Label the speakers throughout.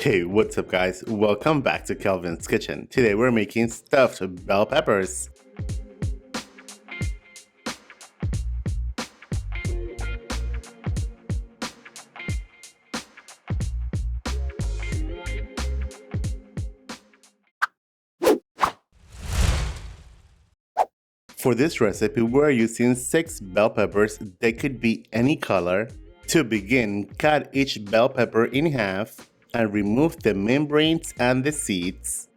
Speaker 1: Hey, what's up guys? Welcome back to Kelvin's Kitchen. Today we're making stuffed bell peppers. For this recipe, we're using 6 bell peppers. They could be any color. To begin, cut each bell pepper in half and remove the membranes and the seeds.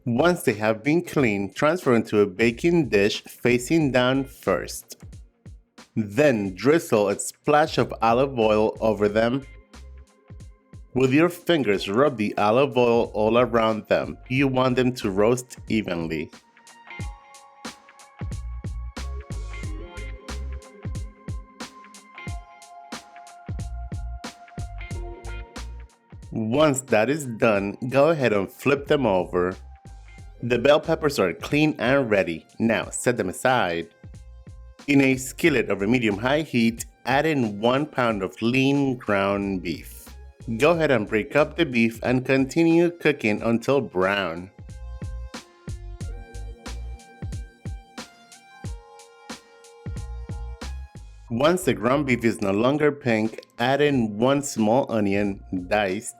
Speaker 1: Once they have been cleaned, transfer into a baking dish facing down first. Then drizzle a splash of olive oil over them. With your fingers, rub the olive oil all around them. You want them to roast evenly. Once that is done, go ahead and flip them over. The bell peppers are clean and ready. Now set them aside. In a skillet over medium-high heat, add in 1 pound of lean ground beef. Go ahead and break up the beef and continue cooking until brown. Once the ground beef is no longer pink, add in 1 small onion, diced.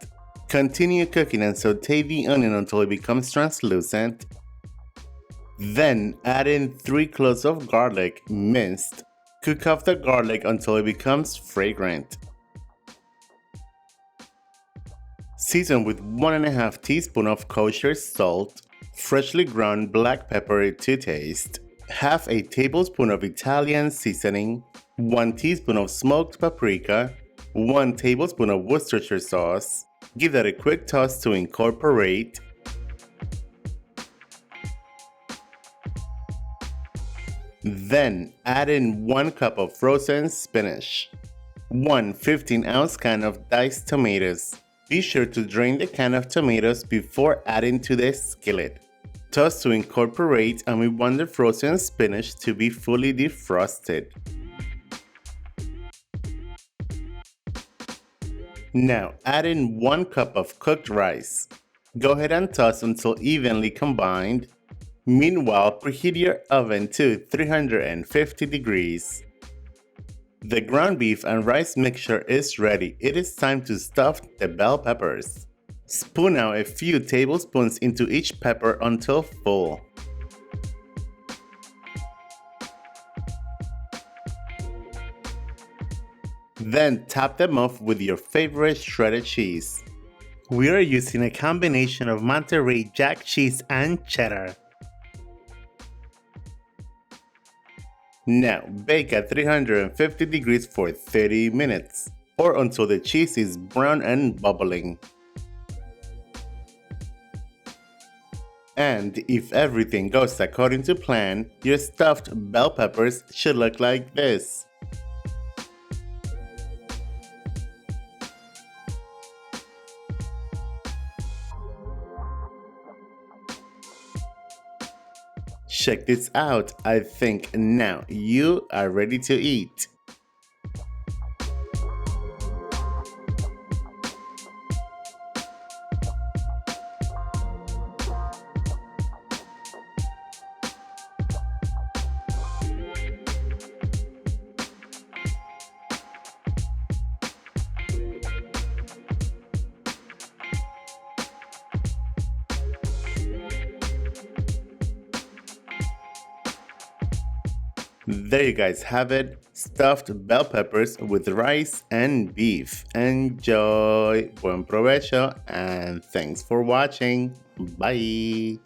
Speaker 1: Continue cooking and saute the onion until it becomes translucent. Then add in 3 cloves of garlic, minced. Cook off the garlic until it becomes fragrant. Season with 1½ teaspoon of kosher salt, freshly ground black pepper to taste, ½ a tablespoon of Italian seasoning, 1 teaspoon of smoked paprika, 1 tablespoon of Worcestershire sauce. Give that a quick toss to incorporate. Then add in 1 cup of frozen spinach, 1 15-ounce can of diced tomatoes. Be sure to drain the can of tomatoes before adding to the skillet. Toss to incorporate, and we want the frozen spinach to be fully defrosted. Now add in 1 cup of cooked rice. Go ahead and toss until evenly combined. Meanwhile, preheat your oven to 350 degrees. The ground beef and rice mixture is ready. It is time to stuff the bell peppers. Spoon out a few tablespoons into each pepper until full. Then top them off with your favorite shredded cheese. We are using a combination of Monterey Jack cheese and cheddar. Now bake at 350 degrees for 30 minutes, or until the cheese is brown and bubbling. And if everything goes according to plan, your stuffed bell peppers should look like this. Check this out. I think now you are ready to eat. There you guys have it, stuffed bell peppers with rice and beef. Enjoy, buen provecho, and thanks for watching. Bye.